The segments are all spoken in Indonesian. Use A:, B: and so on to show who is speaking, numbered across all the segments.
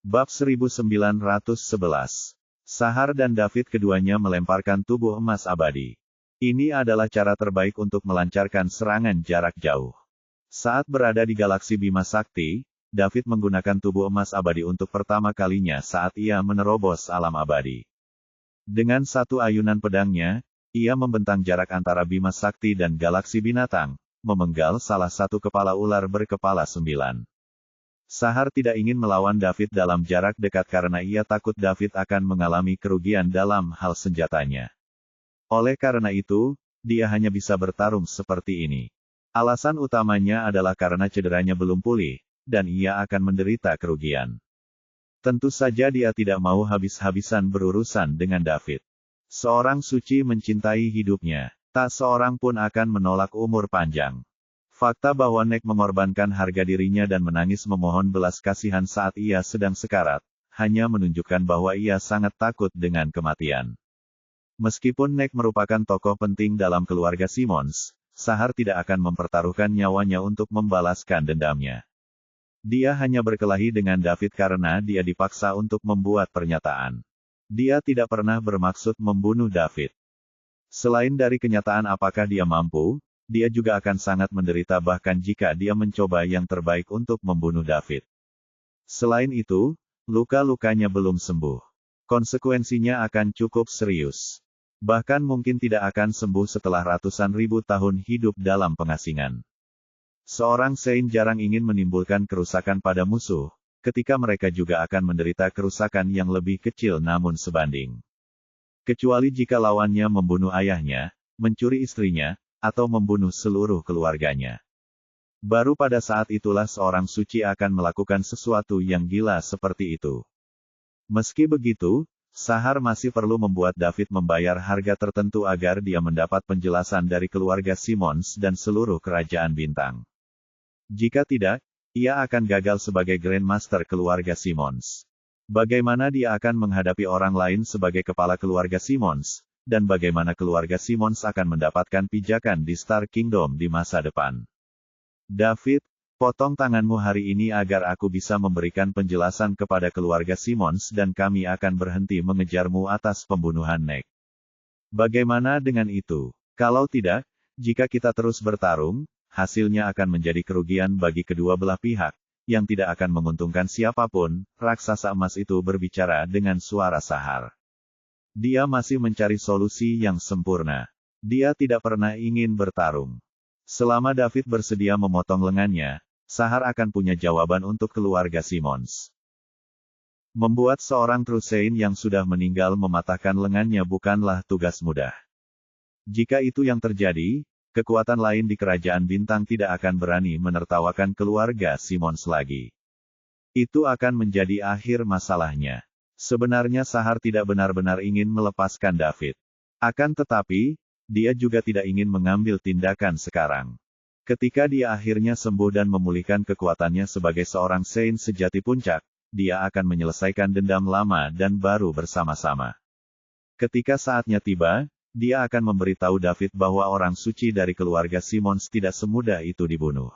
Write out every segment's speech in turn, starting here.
A: Bab 1911. Sahar dan David keduanya melemparkan tubuh emas abadi. Ini adalah cara terbaik untuk melancarkan serangan jarak jauh. Saat berada di galaksi Bima Sakti, David menggunakan tubuh emas abadi untuk pertama kalinya saat ia menerobos alam abadi. Dengan satu ayunan pedangnya, ia membentang jarak antara Bima Sakti dan galaksi binatang, memenggal salah satu kepala ular berkepala 9. Sahar tidak ingin melawan David dalam jarak dekat karena ia takut David akan mengalami kerugian dalam hal senjatanya. Oleh karena itu, dia hanya bisa bertarung seperti ini. Alasan utamanya adalah karena cederanya belum pulih, dan ia akan menderita kerugian. Tentu saja dia tidak mau habis-habisan berurusan dengan David. Seorang suci mencintai hidupnya, tak seorang pun akan menolak umur panjang. Fakta bahwa Nek mengorbankan harga dirinya dan menangis memohon belas kasihan saat ia sedang sekarat, hanya menunjukkan bahwa ia sangat takut dengan kematian. Meskipun Nek merupakan tokoh penting dalam keluarga Simmons, Sahar tidak akan mempertaruhkan nyawanya untuk membalaskan dendamnya. Dia hanya berkelahi dengan David karena dia dipaksa untuk membuat pernyataan. Dia tidak pernah bermaksud membunuh David. Selain dari kenyataan apakah dia mampu, dia juga akan sangat menderita bahkan jika dia mencoba yang terbaik untuk membunuh David. Selain itu, luka-lukanya belum sembuh. Konsekuensinya akan cukup serius. Bahkan mungkin tidak akan sembuh setelah ratusan ribu tahun hidup dalam pengasingan. Seorang Saint jarang ingin menimbulkan kerusakan pada musuh, ketika mereka juga akan menderita kerusakan yang lebih kecil namun sebanding. Kecuali jika lawannya membunuh ayahnya, mencuri istrinya, atau membunuh seluruh keluarganya. Baru pada saat itulah seorang suci akan melakukan sesuatu yang gila seperti itu. Meski begitu, Sahar masih perlu membuat David membayar harga tertentu agar dia mendapat penjelasan dari keluarga Simmons dan seluruh kerajaan bintang. Jika tidak, ia akan gagal sebagai Grandmaster keluarga Simmons. Bagaimana dia akan menghadapi orang lain sebagai kepala keluarga Simmons? Dan bagaimana keluarga Simmons akan mendapatkan pijakan di Star Kingdom di masa depan. David, potong tanganmu hari ini agar aku bisa memberikan penjelasan kepada keluarga Simmons dan kami akan berhenti mengejarmu atas pembunuhan Nek. Bagaimana dengan itu? Kalau tidak, jika kita terus bertarung, hasilnya akan menjadi kerugian bagi kedua belah pihak, yang tidak akan menguntungkan siapapun. Raksasa emas itu berbicara dengan suara Sahar. Dia masih mencari solusi yang sempurna. Dia tidak pernah ingin bertarung. Selama David bersedia memotong lengannya, Sahar akan punya jawaban untuk keluarga Simmons. Membuat seorang True Saint yang sudah meninggal mematahkan lengannya bukanlah tugas mudah. Jika itu yang terjadi, kekuatan lain di kerajaan bintang tidak akan berani menertawakan keluarga Simmons lagi. Itu akan menjadi akhir masalahnya. Sebenarnya Sahar tidak benar-benar ingin melepaskan David. Akan tetapi, dia juga tidak ingin mengambil tindakan sekarang. Ketika dia akhirnya sembuh dan memulihkan kekuatannya sebagai seorang Saint sejati puncak, dia akan menyelesaikan dendam lama dan baru bersama-sama. Ketika saatnya tiba, dia akan memberitahu David bahwa orang suci dari keluarga Simmons tidak semudah itu dibunuh.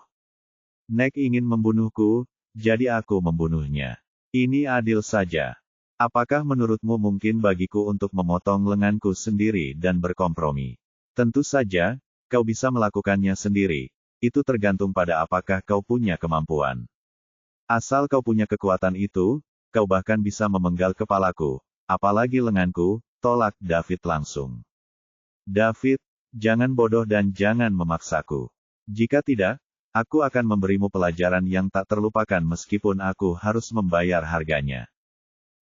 A: Nek ingin membunuhku, jadi aku membunuhnya. Ini adil saja. Apakah menurutmu mungkin bagiku untuk memotong lenganku sendiri dan berkompromi? Tentu saja, kau bisa melakukannya sendiri. Itu tergantung pada apakah kau punya kemampuan. Asal kau punya kekuatan itu, kau bahkan bisa memenggal kepalaku, apalagi lenganku, tolak David langsung. David, jangan bodoh dan jangan memaksaku. Jika tidak, aku akan memberimu pelajaran yang tak terlupakan meskipun aku harus membayar harganya.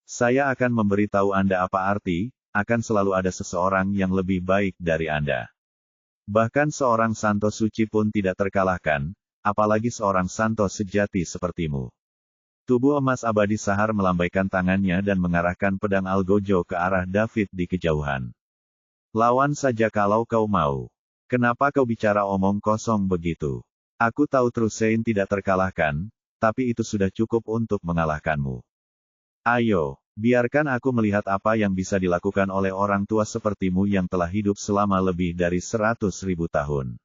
A: Saya akan memberitahu Anda apa arti, akan selalu ada seseorang yang lebih baik dari Anda. Bahkan seorang santo suci pun tidak terkalahkan, apalagi seorang santo sejati sepertimu. Tubuh emas abadi Sahar melambaikan tangannya dan mengarahkan pedang Algojo ke arah David di kejauhan. Lawan saja kalau kau mau. Kenapa kau bicara omong kosong begitu? Aku tahu True Saint tidak terkalahkan, tapi itu sudah cukup untuk mengalahkanmu. Ayo, biarkan aku melihat apa yang bisa dilakukan oleh orang tua sepertimu yang telah hidup selama lebih dari 100.000 tahun.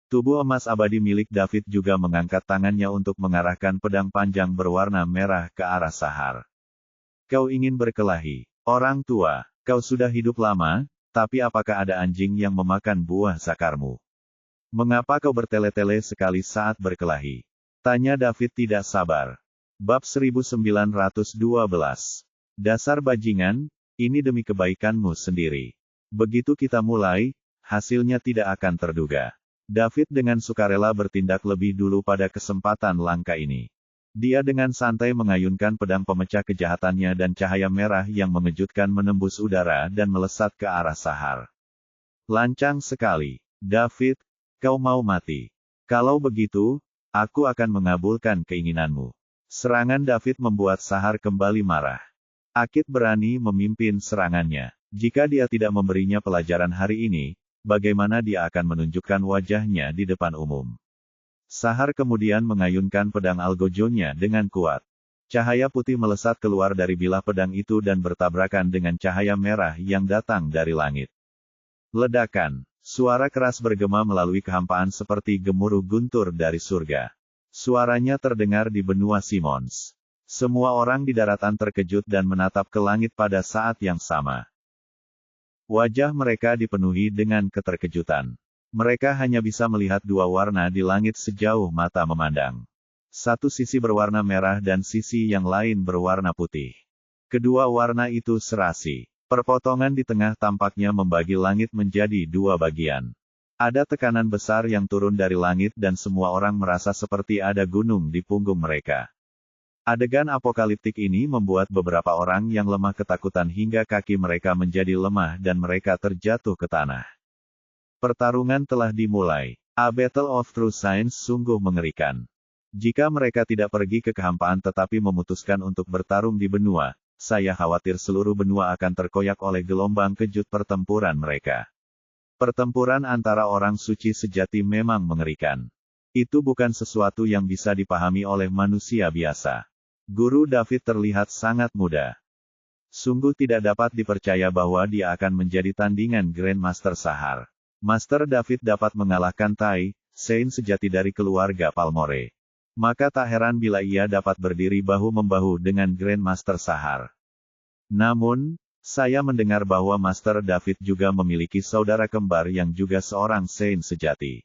A: Tubuh emas abadi milik David juga mengangkat tangannya untuk mengarahkan pedang panjang berwarna merah ke arah Sahar. Kau ingin berkelahi. Orang tua, kau sudah hidup lama, tapi apakah ada anjing yang memakan buah zakarmu? Mengapa kau bertele-tele sekali saat berkelahi? Tanya David tidak sabar. Bab 1912. Dasar bajingan, ini demi kebaikanmu sendiri. Begitu kita mulai, hasilnya tidak akan terduga. David dengan sukarela bertindak lebih dulu pada kesempatan langka ini. Dia dengan santai mengayunkan pedang pemecah kejahatannya dan cahaya merah yang mengejutkan menembus udara dan melesat ke arah Sahar. Lancang sekali. David, kau mau mati. Kalau begitu, aku akan mengabulkan keinginanmu. Serangan David membuat Sahar kembali marah. Akid berani memimpin serangannya. Jika dia tidak memberinya pelajaran hari ini, bagaimana dia akan menunjukkan wajahnya di depan umum? Sahar kemudian mengayunkan pedang algojonya dengan kuat. Cahaya putih melesat keluar dari bilah pedang itu dan bertabrakan dengan cahaya merah yang datang dari langit. Ledakan. Suara keras bergema melalui kehampaan seperti gemuruh guntur dari surga. Suaranya terdengar di benua Simons. Semua orang di daratan terkejut dan menatap ke langit pada saat yang sama. Wajah mereka dipenuhi dengan keterkejutan. Mereka hanya bisa melihat dua warna di langit sejauh mata memandang. Satu sisi berwarna merah dan sisi yang lain berwarna putih. Kedua warna itu serasi. Perpotongan di tengah tampaknya membagi langit menjadi dua bagian. Ada tekanan besar yang turun dari langit dan semua orang merasa seperti ada gunung di punggung mereka. Adegan apokaliptik ini membuat beberapa orang yang lemah ketakutan hingga kaki mereka menjadi lemah dan mereka terjatuh ke tanah. Pertarungan telah dimulai. A Battle of True Science sungguh mengerikan. Jika mereka tidak pergi ke kehampaan tetapi memutuskan untuk bertarung di benua, saya khawatir seluruh benua akan terkoyak oleh gelombang kejut pertempuran mereka. Pertempuran antara orang suci sejati memang mengerikan. Itu bukan sesuatu yang bisa dipahami oleh manusia biasa. Guru David terlihat sangat muda. Sungguh tidak dapat dipercaya bahwa dia akan menjadi tandingan Grandmaster Sahar. Master David dapat mengalahkan Tai, Sein sejati dari keluarga Palmore. Maka tak heran bila ia dapat berdiri bahu-membahu dengan Grandmaster Sahar. Namun, saya mendengar bahwa Master David juga memiliki saudara kembar yang juga seorang Sein sejati.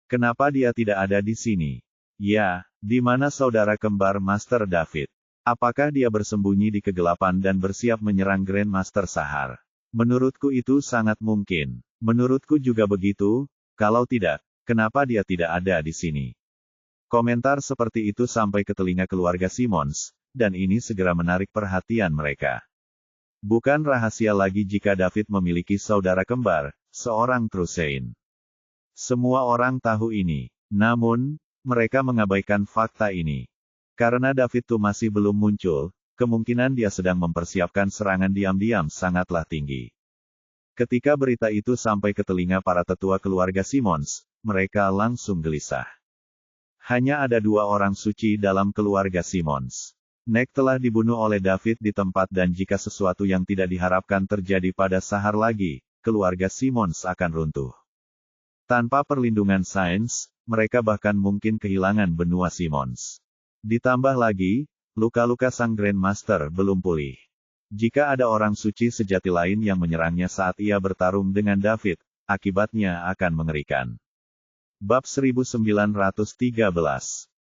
A: Kenapa dia tidak ada di sini? Ya, di mana saudara kembar Master David? Apakah dia bersembunyi di kegelapan dan bersiap menyerang Grandmaster Sahar? Menurutku itu sangat mungkin. Menurutku juga begitu, kalau tidak, kenapa dia tidak ada di sini? Komentar seperti itu sampai ke telinga keluarga Simons, dan ini segera menarik perhatian mereka. Bukan rahasia lagi jika David memiliki saudara kembar, seorang Trusein. Semua orang tahu ini, namun, mereka mengabaikan fakta ini. Karena David itu masih belum muncul, kemungkinan dia sedang mempersiapkan serangan diam-diam sangatlah tinggi. Ketika berita itu sampai ke telinga para tetua keluarga Simons, mereka langsung gelisah. Hanya ada dua orang suci dalam keluarga Simons. Nek telah dibunuh oleh David di tempat dan jika sesuatu yang tidak diharapkan terjadi pada Sahar lagi, keluarga Simons akan runtuh. Tanpa perlindungan sains, mereka bahkan mungkin kehilangan benua Simons. Ditambah lagi, luka-luka sang Grandmaster belum pulih. Jika ada orang suci sejati lain yang menyerangnya saat ia bertarung dengan David, akibatnya akan mengerikan. Bab 1913.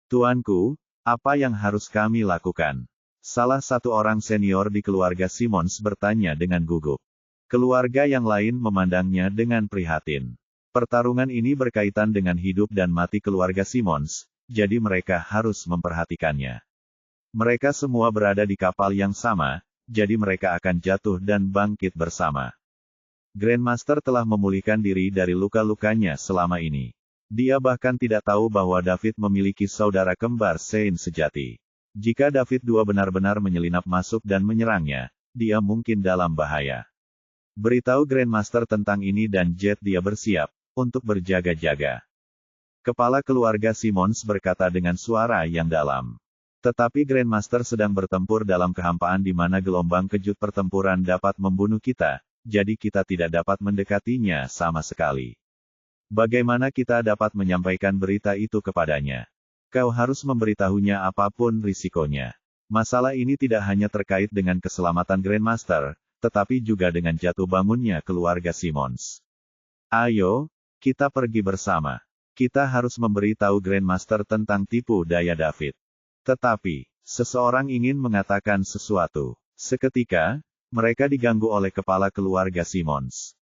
A: Tuanku, apa yang harus kami lakukan? Salah satu orang senior di keluarga Simons bertanya dengan gugup. Keluarga yang lain memandangnya dengan prihatin. Pertarungan ini berkaitan dengan hidup dan mati keluarga Simons, jadi mereka harus memperhatikannya. Mereka semua berada di kapal yang sama, jadi mereka akan jatuh dan bangkit bersama. Grandmaster telah memulihkan diri dari luka-lukanya selama ini. Dia bahkan tidak tahu bahwa David memiliki saudara kembar Sein sejati. Jika David II benar-benar menyelinap masuk dan menyerangnya, dia mungkin dalam bahaya. Beritahu Grandmaster tentang ini dan Jet dia bersiap untuk berjaga-jaga. Kepala keluarga Simons berkata dengan suara yang dalam. Tetapi Grandmaster sedang bertempur dalam kehampaan di mana gelombang kejut pertempuran dapat membunuh kita, jadi kita tidak dapat mendekatinya sama sekali. Bagaimana kita dapat menyampaikan berita itu kepadanya? Kau harus memberitahunya apapun risikonya. Masalah ini tidak hanya terkait dengan keselamatan Grandmaster, tetapi juga dengan jatuh bangunnya keluarga Simmons. Ayo, kita pergi bersama. Kita harus memberi tahu Grandmaster tentang tipu daya David. Tetapi, seseorang ingin mengatakan sesuatu. Seketika, mereka diganggu oleh kepala keluarga Simmons.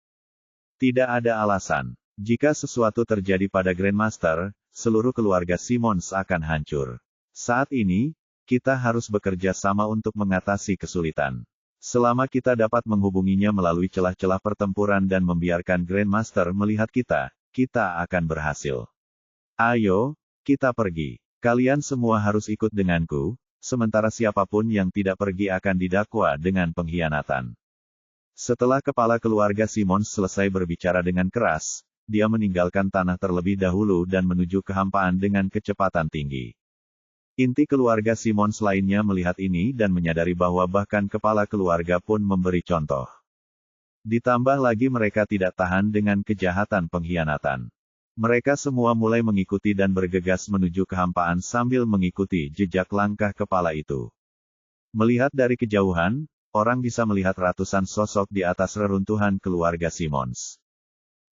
A: Tidak ada alasan. Jika sesuatu terjadi pada Grandmaster, seluruh keluarga Simmons akan hancur. Saat ini, kita harus bekerja sama untuk mengatasi kesulitan. Selama kita dapat menghubunginya melalui celah-celah pertempuran dan membiarkan Grandmaster melihat kita, kita akan berhasil. Ayo, kita pergi. Kalian semua harus ikut denganku, sementara siapapun yang tidak pergi akan didakwa dengan pengkhianatan. Setelah kepala keluarga Simmons selesai berbicara dengan keras, dia meninggalkan tanah terlebih dahulu dan menuju kehampaan dengan kecepatan tinggi. Inti keluarga Simmons lainnya melihat ini dan menyadari bahwa bahkan kepala keluarga pun memberi contoh. Ditambah lagi mereka tidak tahan dengan kejahatan pengkhianatan. Mereka semua mulai mengikuti dan bergegas menuju kehampaan sambil mengikuti jejak langkah kepala itu. Melihat dari kejauhan, orang bisa melihat ratusan sosok di atas reruntuhan keluarga Simmons.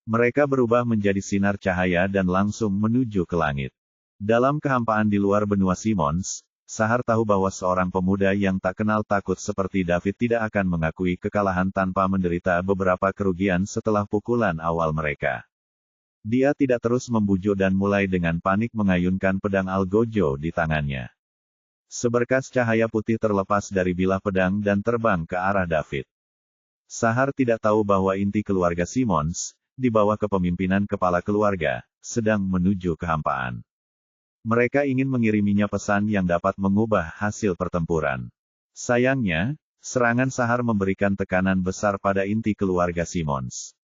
A: Mereka berubah menjadi sinar cahaya dan langsung menuju ke langit. Dalam kehampaan di luar benua Simmons, Sahar tahu bahwa seorang pemuda yang tak kenal takut seperti David tidak akan mengakui kekalahan tanpa menderita beberapa kerugian setelah pukulan awal mereka. Dia tidak terus membujuk dan mulai dengan panik mengayunkan pedang Algojo di tangannya. Seberkas cahaya putih terlepas dari bilah pedang dan terbang ke arah David. Sahar tidak tahu bahwa inti keluarga Simmons, di bawah kepemimpinan kepala keluarga, sedang menuju kehampaan. Mereka ingin mengiriminya pesan yang dapat mengubah hasil pertempuran. Sayangnya, serangan Sahar memberikan tekanan besar pada inti keluarga Simmons.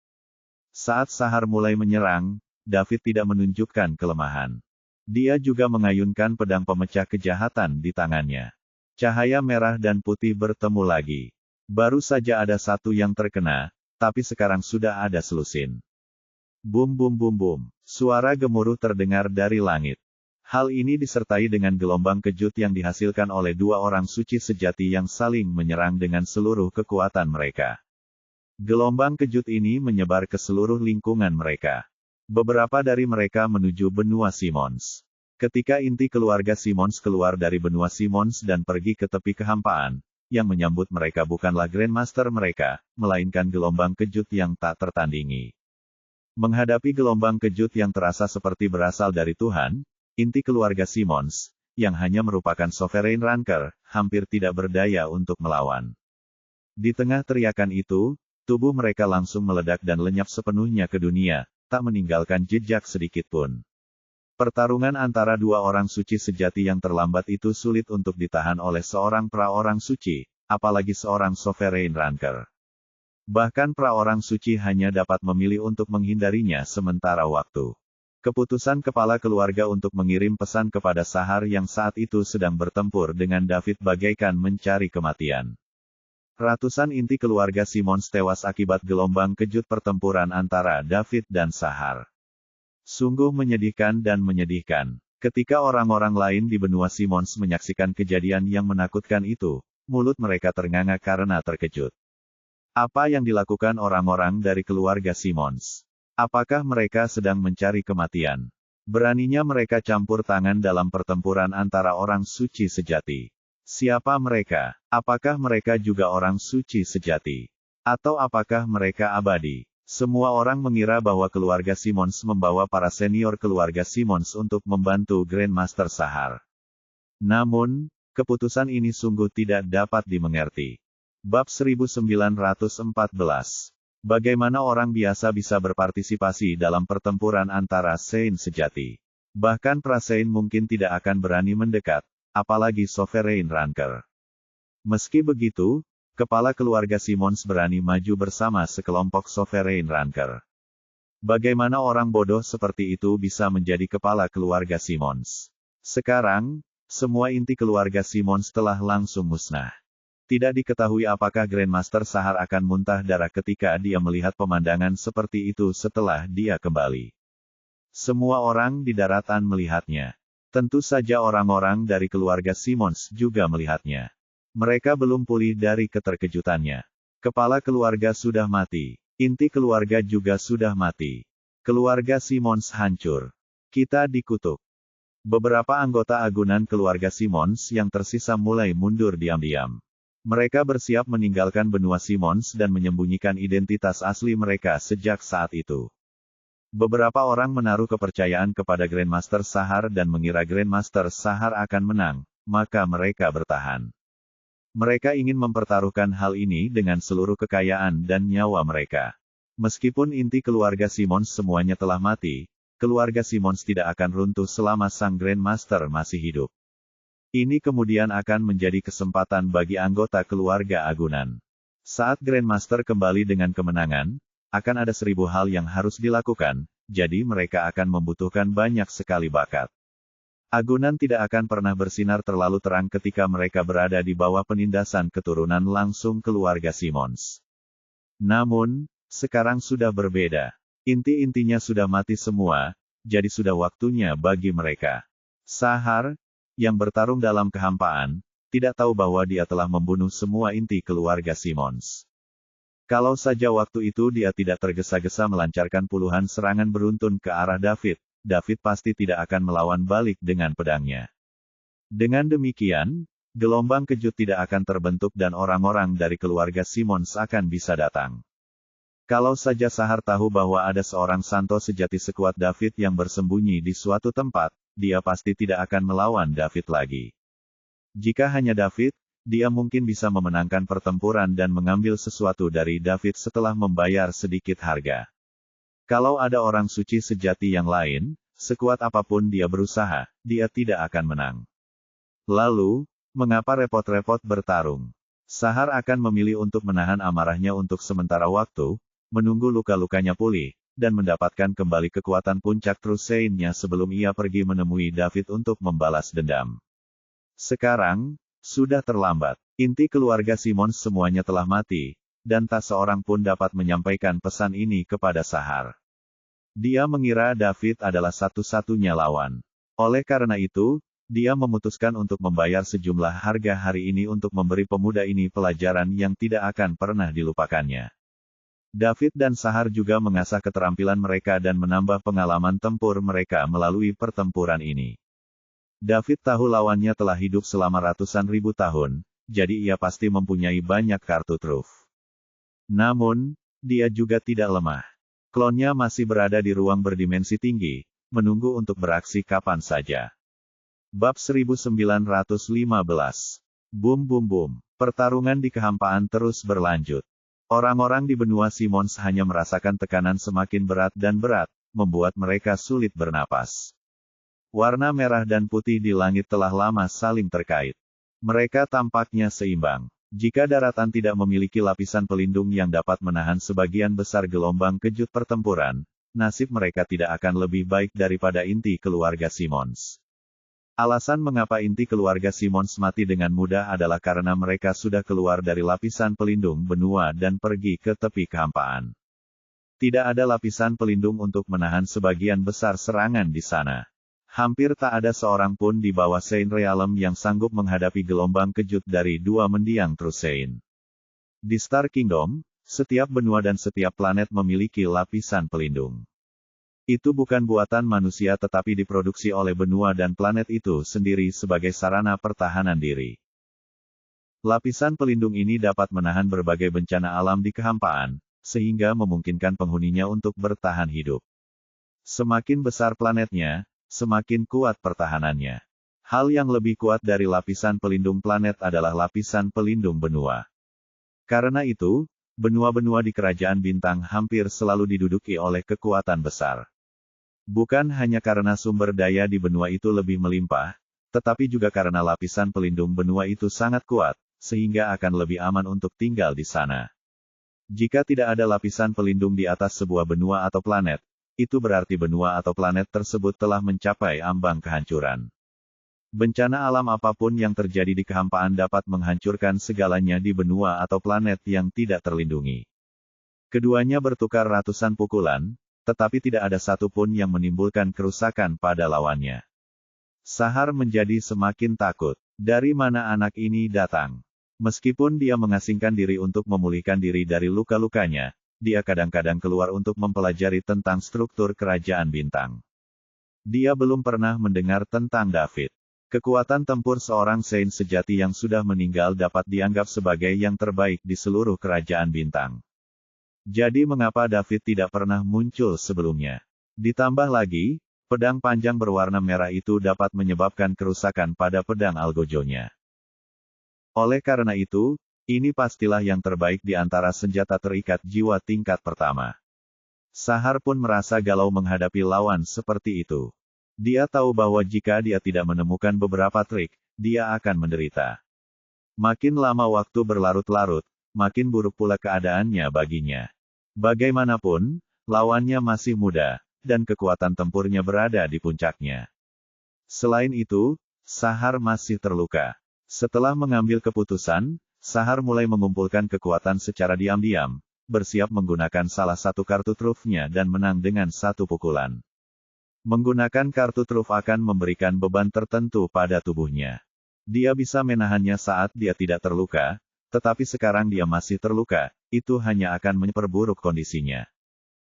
A: Saat Sahar mulai menyerang, David tidak menunjukkan kelemahan. Dia juga mengayunkan pedang pemecah kejahatan di tangannya. Cahaya merah dan putih bertemu lagi. Baru saja ada satu yang terkena, tapi sekarang sudah ada selusin. Bum bum bum bum. Suara gemuruh terdengar dari langit. Hal ini disertai dengan gelombang kejut yang dihasilkan oleh dua orang suci sejati yang saling menyerang dengan seluruh kekuatan mereka. Gelombang kejut ini menyebar ke seluruh lingkungan mereka. Beberapa dari mereka menuju benua Simmons. Ketika inti keluarga Simmons keluar dari benua Simmons dan pergi ke tepi kehampaan, yang menyambut mereka bukanlah Grandmaster mereka, melainkan gelombang kejut yang tak tertandingi. Menghadapi gelombang kejut yang terasa seperti berasal dari Tuhan, inti keluarga Simmons, yang hanya merupakan Sovereign Ranker, hampir tidak berdaya untuk melawan. Di tengah teriakan itu, tubuh mereka langsung meledak dan lenyap sepenuhnya ke dunia, tak meninggalkan jejak sedikit pun. Pertarungan antara dua orang suci sejati yang terlambat itu sulit untuk ditahan oleh seorang pra-orang suci, apalagi seorang Sovereign Ranker. Bahkan pra-orang suci hanya dapat memilih untuk menghindarinya sementara waktu. Keputusan kepala keluarga untuk mengirim pesan kepada Sahar yang saat itu sedang bertempur dengan David bagaikan mencari kematian. Ratusan inti keluarga Simmons tewas akibat gelombang kejut pertempuran antara David dan Sahar. Sungguh menyedihkan dan menyedihkan. Ketika orang-orang lain di benua Simmons menyaksikan kejadian yang menakutkan itu, mulut mereka ternganga karena terkejut. Apa yang dilakukan orang-orang dari keluarga Simmons? Apakah mereka sedang mencari kematian? Beraninya mereka campur tangan dalam pertempuran antara orang suci sejati. Siapa mereka? Apakah mereka juga orang suci sejati? Atau apakah mereka abadi? Semua orang mengira bahwa keluarga Simmons membawa para senior keluarga Simmons untuk membantu Grandmaster Sahar. Namun, keputusan ini sungguh tidak dapat dimengerti. Bab 1914. Bagaimana orang biasa bisa berpartisipasi dalam pertempuran antara Saint sejati? Bahkan pra-Saint mungkin tidak akan berani mendekat, apalagi Sovereign Ranker. Meski begitu, kepala keluarga Simmons berani maju bersama sekelompok Sovereign Ranker. Bagaimana orang bodoh seperti itu bisa menjadi kepala keluarga Simmons? Sekarang, semua inti keluarga Simmons telah langsung musnah. Tidak diketahui apakah Grandmaster Sahar akan muntah darah ketika dia melihat pemandangan seperti itu setelah dia kembali. Semua orang di daratan melihatnya. Tentu saja orang-orang dari keluarga Simmons juga melihatnya. Mereka belum pulih dari keterkejutannya. Kepala keluarga sudah mati. Inti keluarga juga sudah mati. Keluarga Simmons hancur. Kita dikutuk. Beberapa anggota agunan keluarga Simmons yang tersisa mulai mundur diam-diam. Mereka bersiap meninggalkan benua Simmons dan menyembunyikan identitas asli mereka sejak saat itu. Beberapa orang menaruh kepercayaan kepada Grandmaster Sahar dan mengira Grandmaster Sahar akan menang, maka mereka bertahan. Mereka ingin mempertaruhkan hal ini dengan seluruh kekayaan dan nyawa mereka. Meskipun inti keluarga Simmons semuanya telah mati, keluarga Simmons tidak akan runtuh selama sang Grandmaster masih hidup. Ini kemudian akan menjadi kesempatan bagi anggota keluarga agunan. Saat Grandmaster kembali dengan kemenangan, akan ada 1000 hal yang harus dilakukan, jadi mereka akan membutuhkan banyak sekali bakat. Agunan tidak akan pernah bersinar terlalu terang ketika mereka berada di bawah penindasan keturunan langsung keluarga Simmons. Namun, sekarang sudah berbeda. Inti-intinya sudah mati semua, jadi sudah waktunya bagi mereka. Sahar, yang bertarung dalam kehampaan, tidak tahu bahwa dia telah membunuh semua inti keluarga Simmons. Kalau saja waktu itu dia tidak tergesa-gesa melancarkan puluhan serangan beruntun ke arah David, David pasti tidak akan melawan balik dengan pedangnya. Dengan demikian, gelombang kejut tidak akan terbentuk dan orang-orang dari keluarga Simmons akan bisa datang. Kalau saja Sahar tahu bahwa ada seorang santo sejati sekuat David yang bersembunyi di suatu tempat, dia pasti tidak akan melawan David lagi. Jika hanya David, dia mungkin bisa memenangkan pertempuran dan mengambil sesuatu dari David setelah membayar sedikit harga. Kalau ada orang suci sejati yang lain, sekuat apapun dia berusaha, dia tidak akan menang. Lalu, mengapa repot-repot bertarung? Sahar akan memilih untuk menahan amarahnya untuk sementara waktu, menunggu luka-lukanya pulih, dan mendapatkan kembali kekuatan puncak Trusain-nya sebelum ia pergi menemui David untuk membalas dendam. Sekarang, sudah terlambat. Inti keluarga Simmons semuanya telah mati, dan tak seorang pun dapat menyampaikan pesan ini kepada Sahar. Dia mengira David adalah satu-satunya lawan. Oleh karena itu, dia memutuskan untuk membayar sejumlah harga hari ini untuk memberi pemuda ini pelajaran yang tidak akan pernah dilupakannya. David dan Sahar juga mengasah keterampilan mereka dan menambah pengalaman tempur mereka melalui pertempuran ini. David tahu lawannya telah hidup selama ratusan ribu tahun, jadi ia pasti mempunyai banyak kartu truf. Namun, dia juga tidak lemah. Klonnya masih berada di ruang berdimensi tinggi, menunggu untuk beraksi kapan saja. Bab 1915. Boom boom boom. Pertarungan di kehampaan terus berlanjut. Orang-orang di benua Simmons hanya merasakan tekanan semakin berat dan berat, membuat mereka sulit bernapas. Warna merah dan putih di langit telah lama saling terkait. Mereka tampaknya seimbang. Jika daratan tidak memiliki lapisan pelindung yang dapat menahan sebagian besar gelombang kejut pertempuran, nasib mereka tidak akan lebih baik daripada inti keluarga Simmons. Alasan mengapa inti keluarga Simmons mati dengan mudah adalah karena mereka sudah keluar dari lapisan pelindung benua dan pergi ke tepi kehampaan. Tidak ada lapisan pelindung untuk menahan sebagian besar serangan di sana. Hampir tak ada seorang pun di bawah Saint Realm yang sanggup menghadapi gelombang kejut dari dua mendiang Trusain. Di Star Kingdom, setiap benua dan setiap planet memiliki lapisan pelindung. Itu bukan buatan manusia tetapi diproduksi oleh benua dan planet itu sendiri sebagai sarana pertahanan diri. Lapisan pelindung ini dapat menahan berbagai bencana alam di kehampaan, sehingga memungkinkan penghuninya untuk bertahan hidup. Semakin besar planetnya, semakin kuat pertahanannya. Hal yang lebih kuat dari lapisan pelindung planet adalah lapisan pelindung benua. Karena itu, benua-benua di kerajaan bintang hampir selalu diduduki oleh kekuatan besar. Bukan hanya karena sumber daya di benua itu lebih melimpah, tetapi juga karena lapisan pelindung benua itu sangat kuat, sehingga akan lebih aman untuk tinggal di sana. Jika tidak ada lapisan pelindung di atas sebuah benua atau planet, itu berarti benua atau planet tersebut telah mencapai ambang kehancuran. Bencana alam apapun yang terjadi di kehampaan dapat menghancurkan segalanya di benua atau planet yang tidak terlindungi. Keduanya bertukar ratusan pukulan, tetapi tidak ada satu pun yang menimbulkan kerusakan pada lawannya. Sahar menjadi semakin takut. Dari mana anak ini datang? Meskipun dia mengasingkan diri untuk memulihkan diri dari luka-lukanya, dia kadang-kadang keluar untuk mempelajari tentang struktur kerajaan bintang. Dia belum pernah mendengar tentang David. Kekuatan tempur seorang Saint sejati yang sudah meninggal dapat dianggap sebagai yang terbaik di seluruh kerajaan bintang. Jadi mengapa David tidak pernah muncul sebelumnya? Ditambah lagi, pedang panjang berwarna merah itu dapat menyebabkan kerusakan pada pedang algojonya. Oleh karena itu, ini pastilah yang terbaik di antara senjata terikat jiwa tingkat pertama. Sahar pun merasa galau menghadapi lawan seperti itu. Dia tahu bahwa jika dia tidak menemukan beberapa trik, dia akan menderita. Makin lama waktu berlarut-larut, makin buruk pula keadaannya baginya. Bagaimanapun, lawannya masih muda, dan kekuatan tempurnya berada di puncaknya. Selain itu, Sahar masih terluka. Setelah mengambil keputusan, Sahar mulai mengumpulkan kekuatan secara diam-diam, bersiap menggunakan salah satu kartu trufnya dan menang dengan satu pukulan. Menggunakan kartu truf akan memberikan beban tertentu pada tubuhnya. Dia bisa menahannya saat dia tidak terluka, tetapi sekarang dia masih terluka, itu hanya akan memperburuk kondisinya.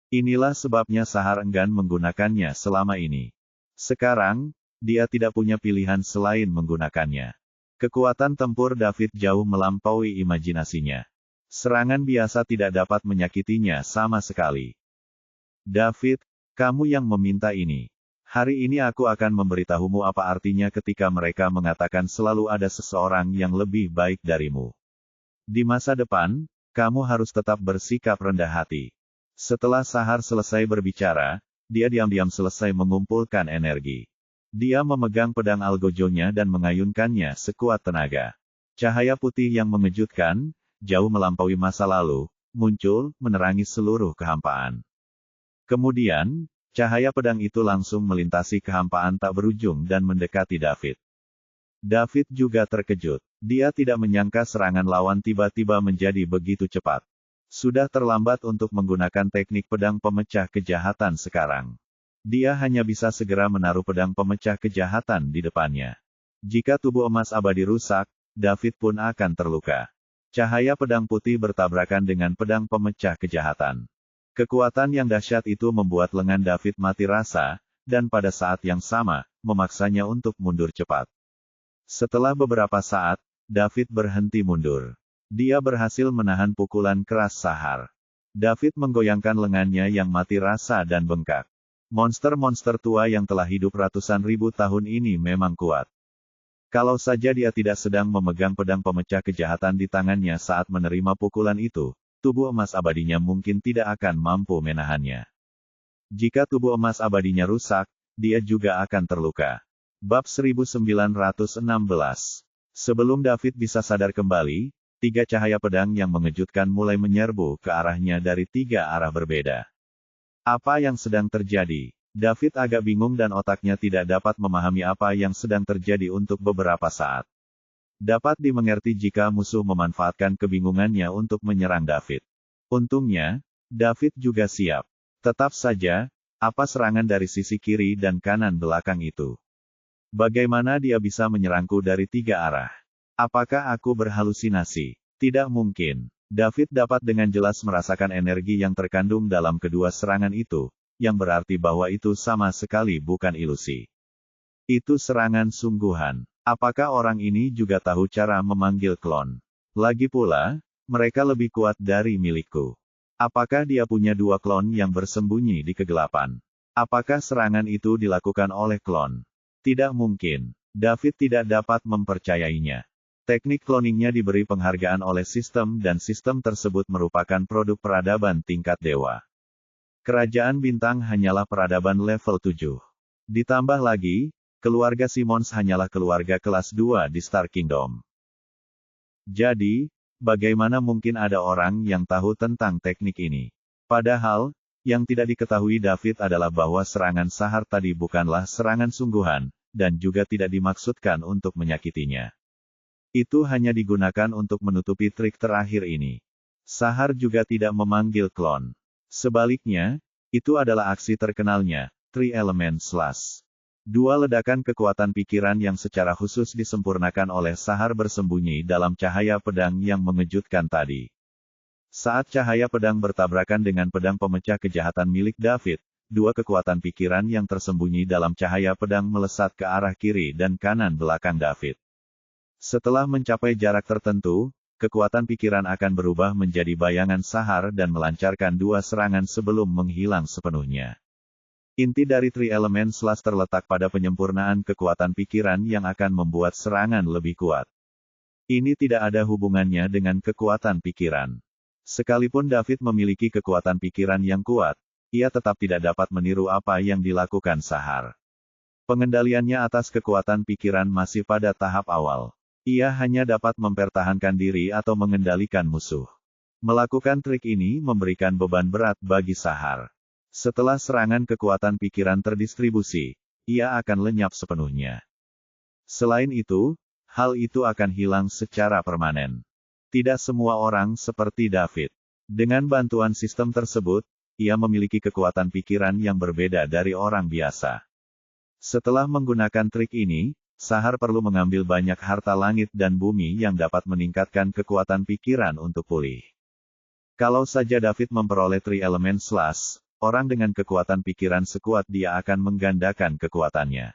A: Inilah sebabnya Sahar enggan menggunakannya selama ini. Sekarang, dia tidak punya pilihan selain menggunakannya. Kekuatan tempur David jauh melampaui imajinasinya. Serangan biasa tidak dapat menyakitinya sama sekali. David, kamu yang meminta ini. Hari ini aku akan memberitahumu apa artinya ketika mereka mengatakan selalu ada seseorang yang lebih baik darimu. Di masa depan, kamu harus tetap bersikap rendah hati. Setelah Sahar selesai berbicara, dia diam-diam selesai mengumpulkan energi. Dia memegang pedang algojonya dan mengayunkannya sekuat tenaga. Cahaya putih yang mengejutkan, jauh melampaui masa lalu, muncul, menerangi seluruh kehampaan. Kemudian, cahaya pedang itu langsung melintasi kehampaan tak berujung dan mendekati David. David juga terkejut. Dia tidak menyangka serangan lawan tiba-tiba menjadi begitu cepat. Sudah terlambat untuk menggunakan teknik pedang pemecah kejahatan sekarang. Dia hanya bisa segera menaruh pedang pemecah kejahatan di depannya. Jika tubuh emas abadi rusak, David pun akan terluka. Cahaya pedang putih bertabrakan dengan pedang pemecah kejahatan. Kekuatan yang dahsyat itu membuat lengan David mati rasa, dan pada saat yang sama, memaksanya untuk mundur cepat. Setelah beberapa saat, David berhenti mundur. Dia berhasil menahan pukulan keras Sahar. David menggoyangkan lengannya yang mati rasa dan bengkak. Monster-monster tua yang telah hidup ratusan ribu tahun ini memang kuat. Kalau saja dia tidak sedang memegang pedang pemecah kejahatan di tangannya saat menerima pukulan itu, tubuh emas abadinya mungkin tidak akan mampu menahannya. Jika tubuh emas abadinya rusak, dia juga akan terluka. Bab 1916. Sebelum David bisa sadar kembali, 3 cahaya pedang yang mengejutkan mulai menyerbu ke arahnya dari 3 arah berbeda. Apa yang sedang terjadi? David agak bingung dan otaknya tidak dapat memahami apa yang sedang terjadi untuk beberapa saat. Dapat dimengerti jika musuh memanfaatkan kebingungannya untuk menyerang David. Untungnya, David juga siap. Tetap saja, apa serangan dari sisi kiri dan kanan belakang itu? Bagaimana dia bisa menyerangku dari 3 arah? Apakah aku berhalusinasi? Tidak mungkin. David dapat dengan jelas merasakan energi yang terkandung dalam kedua serangan itu, yang berarti bahwa itu sama sekali bukan ilusi. Itu serangan sungguhan. Apakah orang ini juga tahu cara memanggil klon? Lagi pula, mereka lebih kuat dari milikku. Apakah dia punya 2 klon yang bersembunyi di kegelapan? Apakah serangan itu dilakukan oleh klon? Tidak mungkin. David tidak dapat mempercayainya. Teknik cloningnya diberi penghargaan oleh sistem dan sistem tersebut merupakan produk peradaban tingkat dewa. Kerajaan bintang hanyalah peradaban level 7. Ditambah lagi, keluarga Simmons hanyalah keluarga kelas 2 di Star Kingdom. Jadi, bagaimana mungkin ada orang yang tahu tentang teknik ini? Padahal, yang tidak diketahui David adalah bahwa serangan Sahar tadi bukanlah serangan sungguhan, dan juga tidak dimaksudkan untuk menyakitinya. Itu hanya digunakan untuk menutupi trik terakhir ini. Sahar juga tidak memanggil klon. Sebaliknya, itu adalah aksi terkenalnya, Three Element Slash. Dua ledakan kekuatan pikiran yang secara khusus disempurnakan oleh Sahar bersembunyi dalam cahaya pedang yang mengejutkan tadi. Saat cahaya pedang bertabrakan dengan pedang pemecah kejahatan milik David, dua kekuatan pikiran yang tersembunyi dalam cahaya pedang melesat ke arah kiri dan kanan belakang David. Setelah mencapai jarak tertentu, kekuatan pikiran akan berubah menjadi bayangan Sahar dan melancarkan dua serangan sebelum menghilang sepenuhnya. Inti dari Three Elements Slash terletak pada penyempurnaan kekuatan pikiran yang akan membuat serangan lebih kuat. Ini tidak ada hubungannya dengan kekuatan pikiran. Sekalipun David memiliki kekuatan pikiran yang kuat, ia tetap tidak dapat meniru apa yang dilakukan Sahar. Pengendaliannya atas kekuatan pikiran masih pada tahap awal. Ia hanya dapat mempertahankan diri atau mengendalikan musuh. Melakukan trik ini memberikan beban berat bagi Sahar. Setelah serangan kekuatan pikiran terdistribusi, ia akan lenyap sepenuhnya. Selain itu, hal itu akan hilang secara permanen. Tidak semua orang seperti David. Dengan bantuan sistem tersebut, ia memiliki kekuatan pikiran yang berbeda dari orang biasa. Setelah menggunakan trik ini, Sahar perlu mengambil banyak harta langit dan bumi yang dapat meningkatkan kekuatan pikiran untuk pulih. Kalau saja David memperoleh Three Elements Slash, orang dengan kekuatan pikiran sekuat dia akan menggandakan kekuatannya.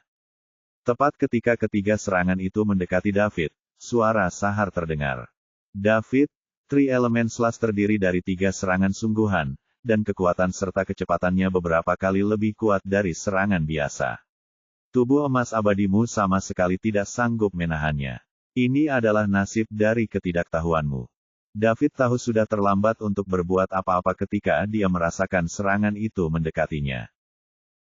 A: Tepat ketika ketiga serangan itu mendekati David, suara Sahar terdengar. David, Three Elements Slash terdiri dari 3 serangan sungguhan, dan kekuatan serta kecepatannya beberapa kali lebih kuat dari serangan biasa. Tubuh emas abadimu sama sekali tidak sanggup menahannya. Ini adalah nasib dari ketidaktahuanmu. David tahu sudah terlambat untuk berbuat apa-apa ketika dia merasakan serangan itu mendekatinya.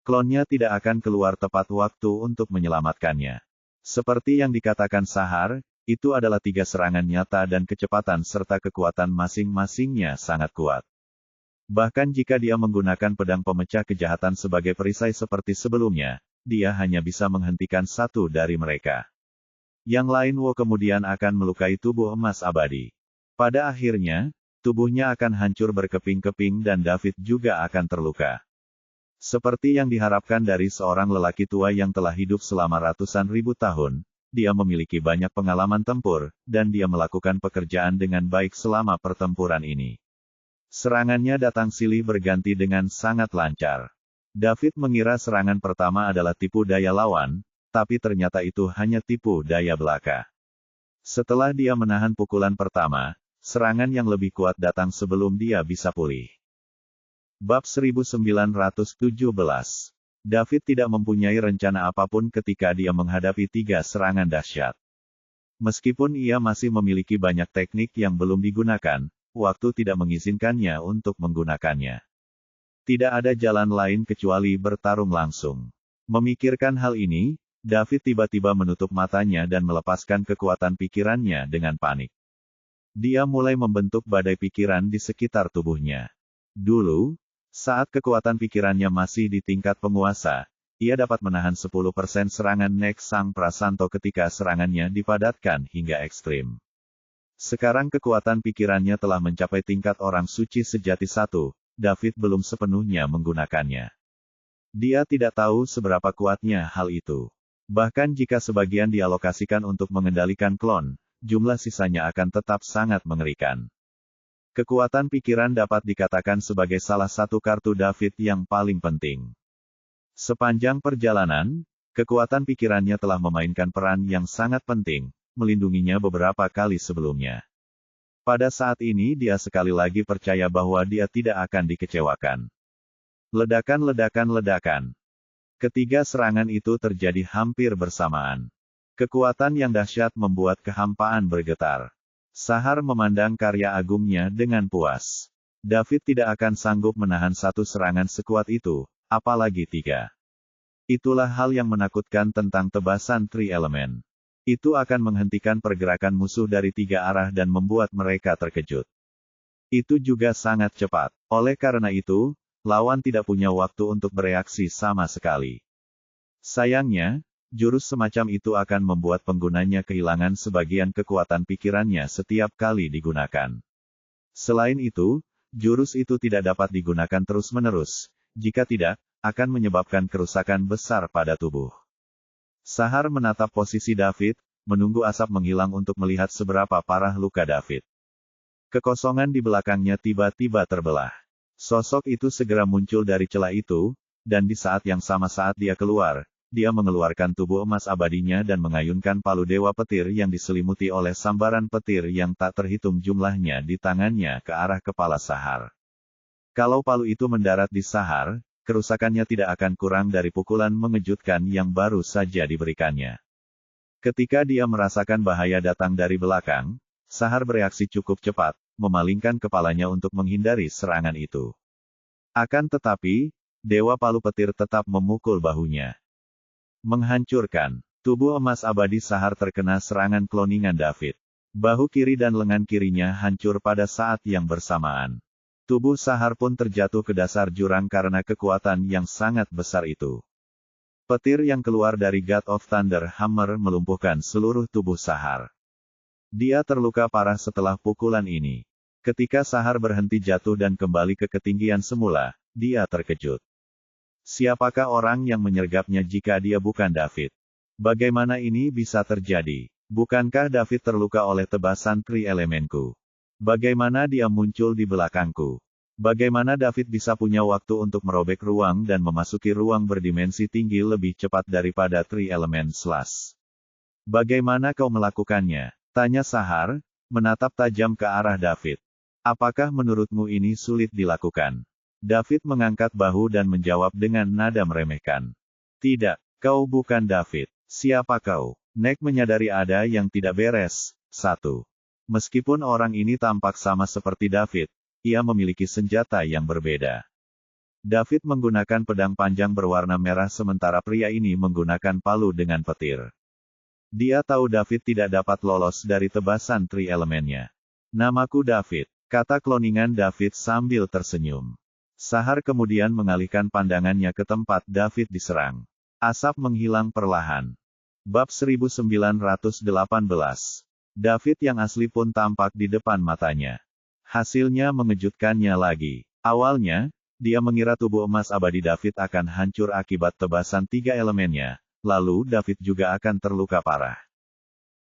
A: Klonnya tidak akan keluar tepat waktu untuk menyelamatkannya. Seperti yang dikatakan Sahar, itu adalah 3 serangan nyata dan kecepatan serta kekuatan masing-masingnya sangat kuat. Bahkan jika dia menggunakan pedang pemecah kejahatan sebagai perisai seperti sebelumnya, dia hanya bisa menghentikan satu dari mereka. Yang lain kemudian akan melukai tubuh emas abadi. Pada akhirnya, tubuhnya akan hancur berkeping-keping dan David juga akan terluka. Seperti yang diharapkan dari seorang lelaki tua yang telah hidup selama ratusan ribu tahun, dia memiliki banyak pengalaman tempur, dan dia melakukan pekerjaan dengan baik selama pertempuran ini. Serangannya datang silih berganti dengan sangat lancar. David mengira serangan pertama adalah tipu daya lawan, tapi ternyata itu hanya tipu daya belaka. Setelah dia menahan pukulan pertama, serangan yang lebih kuat datang sebelum dia bisa pulih. Bab 1917. David tidak mempunyai rencana apapun ketika dia menghadapi 3 serangan dahsyat. Meskipun ia masih memiliki banyak teknik yang belum digunakan, waktu tidak mengizinkannya untuk menggunakannya. Tidak ada jalan lain kecuali bertarung langsung. Memikirkan hal ini, David tiba-tiba menutup matanya dan melepaskan kekuatan pikirannya dengan panik. Dia mulai membentuk badai pikiran di sekitar tubuhnya. Dulu, saat kekuatan pikirannya masih di tingkat penguasa, ia dapat menahan 10% serangan Nek Sang Prasanto ketika serangannya dipadatkan hingga ekstrim. Sekarang kekuatan pikirannya telah mencapai tingkat orang suci sejati 1, David belum sepenuhnya menggunakannya. Dia tidak tahu seberapa kuatnya hal itu. Bahkan jika sebagian dialokasikan untuk mengendalikan klon, jumlah sisanya akan tetap sangat mengerikan. Kekuatan pikiran dapat dikatakan sebagai salah satu kartu David yang paling penting. Sepanjang perjalanan, kekuatan pikirannya telah memainkan peran yang sangat penting, melindunginya beberapa kali sebelumnya. Pada saat ini dia sekali lagi percaya bahwa dia tidak akan dikecewakan. Ledakan. Ketiga serangan itu terjadi hampir bersamaan. Kekuatan yang dahsyat membuat kehampaan bergetar. Sahar memandang karya agungnya dengan puas. David tidak akan sanggup menahan satu serangan sekuat itu, apalagi 3. Itulah hal yang menakutkan tentang tebasan Three Element. Itu akan menghentikan pergerakan musuh dari 3 arah dan membuat mereka terkejut. Itu juga sangat cepat. Oleh karena itu, lawan tidak punya waktu untuk bereaksi sama sekali. Sayangnya, jurus semacam itu akan membuat penggunanya kehilangan sebagian kekuatan pikirannya setiap kali digunakan. Selain itu, jurus itu tidak dapat digunakan terus-menerus. Jika tidak, akan menyebabkan kerusakan besar pada tubuh. Sahar menatap posisi David, menunggu asap menghilang untuk melihat seberapa parah luka David. Kekosongan di belakangnya tiba-tiba terbelah. Sosok itu segera muncul dari celah itu, dan di saat yang sama saat dia keluar, dia mengeluarkan tubuh emas abadinya dan mengayunkan palu dewa petir yang diselimuti oleh sambaran petir yang tak terhitung jumlahnya di tangannya ke arah kepala Sahar. Kalau palu itu mendarat di Sahar, kerusakannya tidak akan kurang dari pukulan mengejutkan yang baru saja diberikannya. Ketika dia merasakan bahaya datang dari belakang, Sahar bereaksi cukup cepat, memalingkan kepalanya untuk menghindari serangan itu. Akan tetapi, Dewa Palu Petir tetap memukul bahunya. Menghancurkan. Tubuh emas abadi Sahar terkena serangan kloningan David. Bahu kiri dan lengan kirinya hancur pada saat yang bersamaan. Tubuh Sahar pun terjatuh ke dasar jurang karena kekuatan yang sangat besar itu. Petir yang keluar dari God of Thunder Hammer melumpuhkan seluruh tubuh Sahar. Dia terluka parah setelah pukulan ini. Ketika Sahar berhenti jatuh dan kembali ke ketinggian semula, dia terkejut. Siapakah orang yang menyergapnya jika dia bukan David? Bagaimana ini bisa terjadi? Bukankah David terluka oleh tebasan Tri Elemenku? Bagaimana dia muncul di belakangku? Bagaimana David bisa punya waktu untuk merobek ruang dan memasuki ruang berdimensi tinggi lebih cepat daripada Tri Element Slash? Bagaimana kau melakukannya? Tanya Sahar, menatap tajam ke arah David. Apakah menurutmu ini sulit dilakukan? David mengangkat bahu dan menjawab dengan nada meremehkan. Tidak, kau bukan David. Siapa kau? Nek menyadari ada yang tidak beres. 1. Meskipun orang ini tampak sama seperti David, ia memiliki senjata yang berbeda. David menggunakan pedang panjang berwarna merah sementara pria ini menggunakan palu dengan petir. Dia tahu David tidak dapat lolos dari tebasan Tri Elemennya. Namaku David, kata kloningan David sambil tersenyum. Sahar kemudian mengalihkan pandangannya ke tempat David diserang. Asap menghilang perlahan. Bab 1918. David yang asli pun tampak di depan matanya. Hasilnya mengejutkannya lagi. Awalnya, dia mengira tubuh emas abadi David akan hancur akibat tebasan 3 elemennya, lalu David juga akan terluka parah.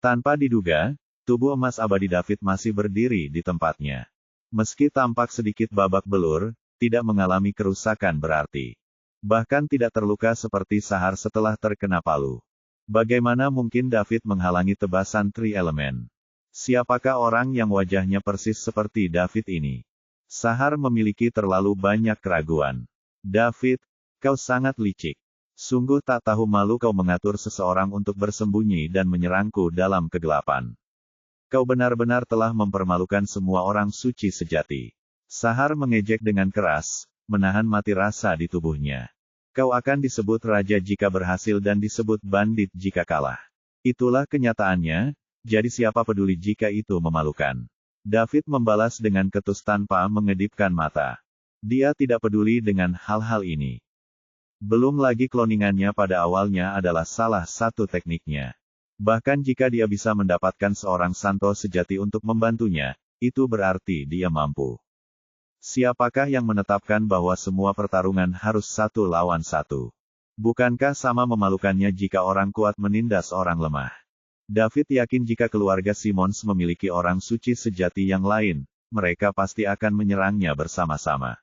A: Tanpa diduga, tubuh emas abadi David masih berdiri di tempatnya. Meski tampak sedikit babak belur, tidak mengalami kerusakan berarti. Bahkan tidak terluka seperti Sahar setelah terkena palu. Bagaimana mungkin David menghalangi tebasan Tri Elemen? Siapakah orang yang wajahnya persis seperti David ini? Sahar memiliki terlalu banyak keraguan. David, kau sangat licik. Sungguh tak tahu malu kau mengatur seseorang untuk bersembunyi dan menyerangku dalam kegelapan. Kau benar-benar telah mempermalukan semua orang suci sejati. Sahar mengejek dengan keras, menahan mati rasa di tubuhnya. Kau akan disebut raja jika berhasil dan disebut bandit jika kalah. Itulah kenyataannya, jadi siapa peduli jika itu memalukan. David membalas dengan ketus tanpa mengedipkan mata. Dia tidak peduli dengan hal-hal ini. Belum lagi kloningannya pada awalnya adalah salah satu tekniknya. Bahkan jika dia bisa mendapatkan seorang santo sejati untuk membantunya, itu berarti dia mampu. Siapakah yang menetapkan bahwa semua pertarungan harus 1 lawan 1? Bukankah sama memalukannya jika orang kuat menindas orang lemah? David yakin jika keluarga Simmons memiliki orang suci sejati yang lain, mereka pasti akan menyerangnya bersama-sama.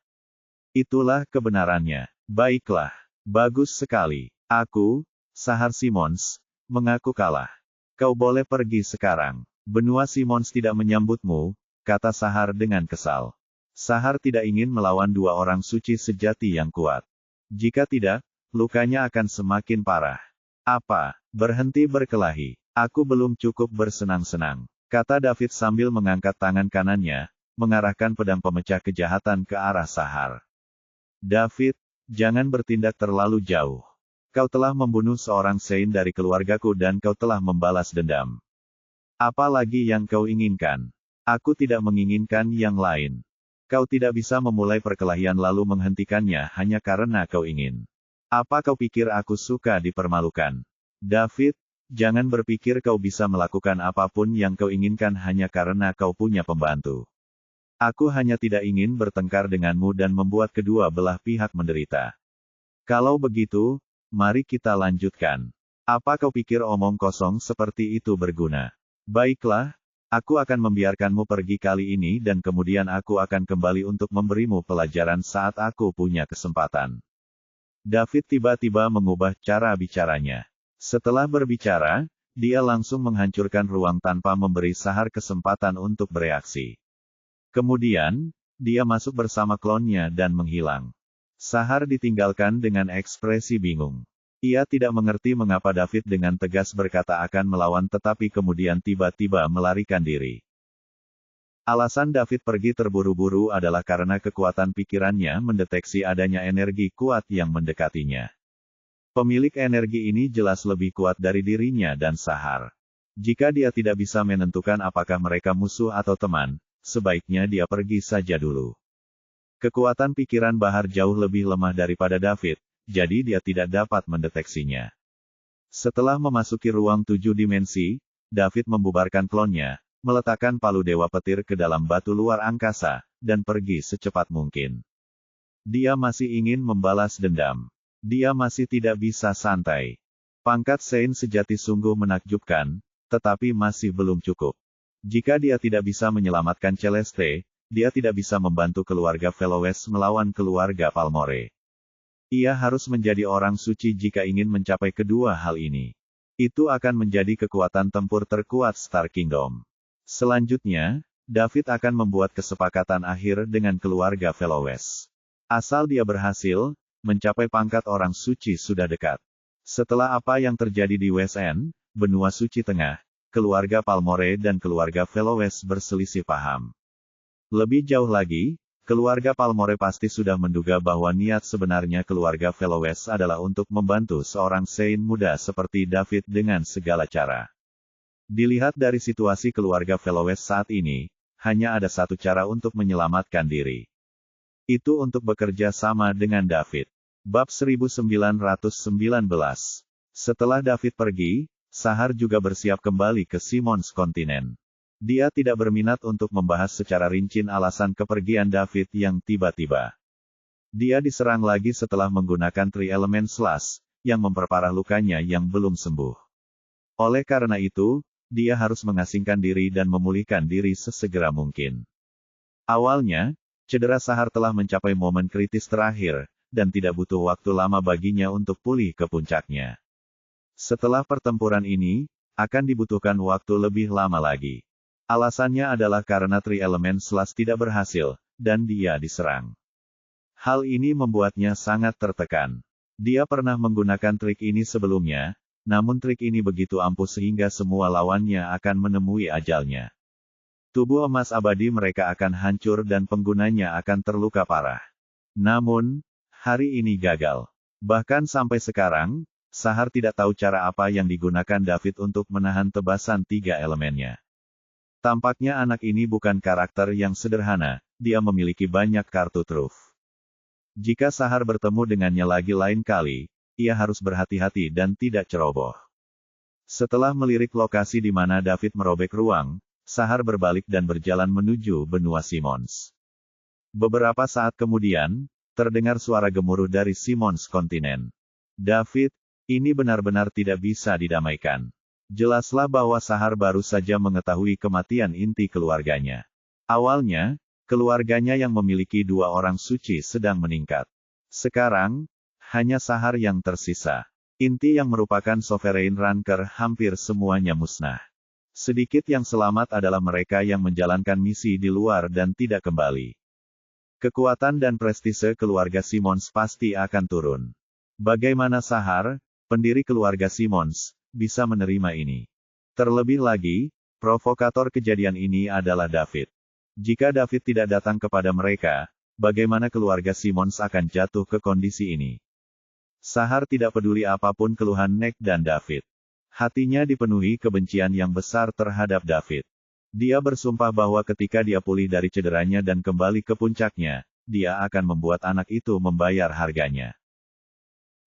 A: Itulah kebenarannya. Baiklah. Bagus sekali. Aku, Sahar Simmons, mengaku kalah. Kau boleh pergi sekarang. Benua Simmons tidak menyambutmu, kata Sahar dengan kesal. Sahar tidak ingin melawan 2 orang suci sejati yang kuat. Jika tidak, lukanya akan semakin parah. Apa? Berhenti berkelahi. Aku belum cukup bersenang-senang, kata David sambil mengangkat tangan kanannya, mengarahkan pedang pemecah kejahatan ke arah Sahar. David, jangan bertindak terlalu jauh. Kau telah membunuh seorang Saint dari keluargaku dan kau telah membalas dendam. Apa lagi yang kau inginkan? Aku tidak menginginkan yang lain. Kau tidak bisa memulai perkelahian lalu menghentikannya hanya karena kau ingin. Apa kau pikir aku suka dipermalukan? David, jangan berpikir kau bisa melakukan apapun yang kau inginkan hanya karena kau punya pembantu. Aku hanya tidak ingin bertengkar denganmu dan membuat kedua belah pihak menderita. Kalau begitu, mari kita lanjutkan. Apa kau pikir omong kosong seperti itu berguna? Baiklah, aku akan membiarkanmu pergi kali ini dan kemudian aku akan kembali untuk memberimu pelajaran saat aku punya kesempatan. David tiba-tiba mengubah cara bicaranya. Setelah berbicara, dia langsung menghancurkan ruang tanpa memberi Sahar kesempatan untuk bereaksi. Kemudian, dia masuk bersama klonnya dan menghilang. Sahar ditinggalkan dengan ekspresi bingung. Ia tidak mengerti mengapa David dengan tegas berkata akan melawan tetapi kemudian tiba-tiba melarikan diri. Alasan David pergi terburu-buru adalah karena kekuatan pikirannya mendeteksi adanya energi kuat yang mendekatinya. Pemilik energi ini jelas lebih kuat dari dirinya dan Sahar. Jika dia tidak bisa menentukan apakah mereka musuh atau teman, sebaiknya dia pergi saja dulu. Kekuatan pikiran Bahar jauh lebih lemah daripada David, jadi dia tidak dapat mendeteksinya. Setelah memasuki ruang 7 dimensi, David membubarkan klonnya, meletakkan palu Dewa Petir ke dalam batu luar angkasa, dan pergi secepat mungkin. Dia masih ingin membalas dendam. Dia masih tidak bisa santai. Pangkat Saint sejati sungguh menakjubkan, tetapi masih belum cukup. Jika dia tidak bisa menyelamatkan Celeste, dia tidak bisa membantu keluarga Veloes melawan keluarga Palmore. Ia harus menjadi orang suci jika ingin mencapai kedua hal ini. Itu akan menjadi kekuatan tempur terkuat Star Kingdom. Selanjutnya, David akan membuat kesepakatan akhir dengan keluarga Veloes. Asal dia berhasil, mencapai pangkat orang suci sudah dekat. Setelah apa yang terjadi di West End, benua suci tengah, keluarga Palmore dan keluarga Veloes berselisih paham. Lebih jauh lagi, keluarga Palmore pasti sudah menduga bahwa niat sebenarnya keluarga Veloes adalah untuk membantu seorang Saint muda seperti David dengan segala cara. Dilihat dari situasi keluarga Veloes saat ini, hanya ada satu cara untuk menyelamatkan diri. Itu untuk bekerja sama dengan David. Bab 1919. Setelah David pergi, Sahar juga bersiap kembali ke Simons Kontinen. Dia tidak berminat untuk membahas secara rinci alasan kepergian David yang tiba-tiba. Dia diserang lagi setelah menggunakan Three Element Slash, yang memperparah lukanya yang belum sembuh. Oleh karena itu, dia harus mengasingkan diri dan memulihkan diri sesegera mungkin. Awalnya, cedera Sahar telah mencapai momen kritis terakhir, dan tidak butuh waktu lama baginya untuk pulih ke puncaknya. Setelah pertempuran ini, akan dibutuhkan waktu lebih lama lagi. Alasannya adalah karena Three Element Slash tidak berhasil, dan dia diserang. Hal ini membuatnya sangat tertekan. Dia pernah menggunakan trik ini sebelumnya, namun trik ini begitu ampuh sehingga semua lawannya akan menemui ajalnya. Tubuh emas abadi mereka akan hancur dan penggunanya akan terluka parah. Namun, hari ini gagal. Bahkan sampai sekarang, Sahar tidak tahu cara apa yang digunakan David untuk menahan tebasan 3 elemennya. Tampaknya anak ini bukan karakter yang sederhana, dia memiliki banyak kartu truf. Jika Sahar bertemu dengannya lagi lain kali, ia harus berhati-hati dan tidak ceroboh. Setelah melirik lokasi di mana David merobek ruang, Sahar berbalik dan berjalan menuju benua Simons. Beberapa saat kemudian, terdengar suara gemuruh dari Simons Kontinen. David, ini benar-benar tidak bisa didamaikan. Jelaslah bahwa Sahar baru saja mengetahui kematian inti keluarganya. Awalnya, keluarganya yang memiliki 2 orang suci sedang meningkat. Sekarang, hanya Sahar yang tersisa. Inti yang merupakan Sovereign Ranker hampir semuanya musnah. Sedikit yang selamat adalah mereka yang menjalankan misi di luar dan tidak kembali. Kekuatan dan prestise keluarga Simons pasti akan turun. Bagaimana Sahar, pendiri keluarga Simons, bisa menerima ini? Terlebih lagi, provokator kejadian ini adalah David. Jika David tidak datang kepada mereka, bagaimana keluarga Simons akan jatuh ke kondisi ini? Sahar tidak peduli apapun keluhan Nick dan David. Hatinya dipenuhi kebencian yang besar terhadap David. Dia bersumpah bahwa ketika dia pulih dari cederanya dan kembali ke puncaknya, dia akan membuat anak itu membayar harganya.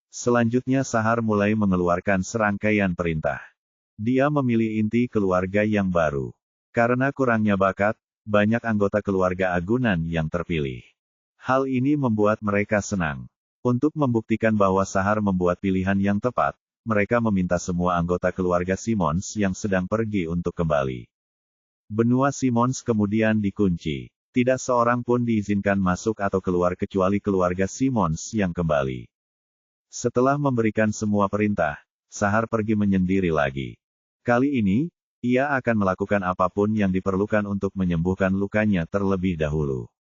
A: Selanjutnya Sahar mulai mengeluarkan serangkaian perintah. Dia memilih inti keluarga yang baru. Karena kurangnya bakat, banyak anggota keluarga agunan yang terpilih. Hal ini membuat mereka senang. Untuk membuktikan bahwa Sahar membuat pilihan yang tepat, mereka meminta semua anggota keluarga Simmons yang sedang pergi untuk kembali. Benua Simmons kemudian dikunci. Tidak seorang pun diizinkan masuk atau keluar kecuali keluarga Simmons yang kembali. Setelah memberikan semua perintah, Sahar pergi menyendiri lagi. Kali ini, ia akan melakukan apapun yang diperlukan untuk menyembuhkan lukanya terlebih dahulu.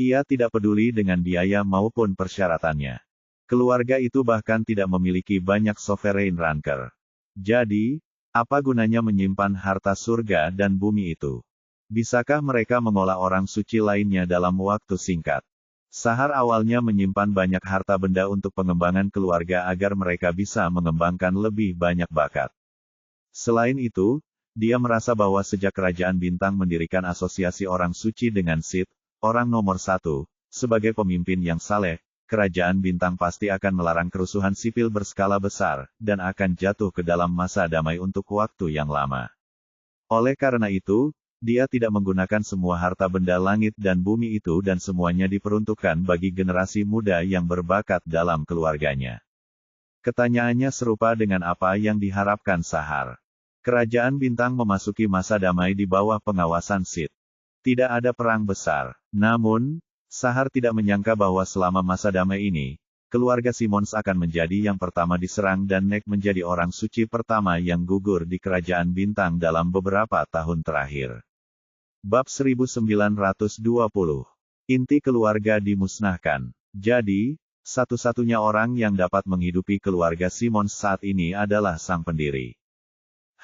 A: Ia tidak peduli dengan biaya maupun persyaratannya. Keluarga itu bahkan tidak memiliki banyak sovereign ranker. Jadi, apa gunanya menyimpan harta surga dan bumi itu? Bisakah mereka mengolah orang suci lainnya dalam waktu singkat? Sahar awalnya menyimpan banyak harta benda untuk pengembangan keluarga agar mereka bisa mengembangkan lebih banyak bakat. Selain itu, dia merasa bahwa sejak Kerajaan Bintang mendirikan asosiasi orang suci dengan Sith, orang nomor satu, sebagai pemimpin yang saleh, Kerajaan Bintang pasti akan melarang kerusuhan sipil berskala besar, dan akan jatuh ke dalam masa damai untuk waktu yang lama. Oleh karena itu, dia tidak menggunakan semua harta benda langit dan bumi itu dan semuanya diperuntukkan bagi generasi muda yang berbakat dalam keluarganya. Pertanyaannya serupa dengan apa yang diharapkan Sahar. Kerajaan Bintang memasuki masa damai di bawah pengawasan Sith. Tidak ada perang besar. Namun, Sahar tidak menyangka bahwa selama masa damai ini, keluarga Simmons akan menjadi yang pertama diserang dan Nek menjadi orang suci pertama yang gugur di Kerajaan Bintang dalam beberapa tahun terakhir. Bab 1920. Inti keluarga dimusnahkan. Jadi, satu-satunya orang yang dapat menghidupi keluarga Simmons saat ini adalah sang pendiri.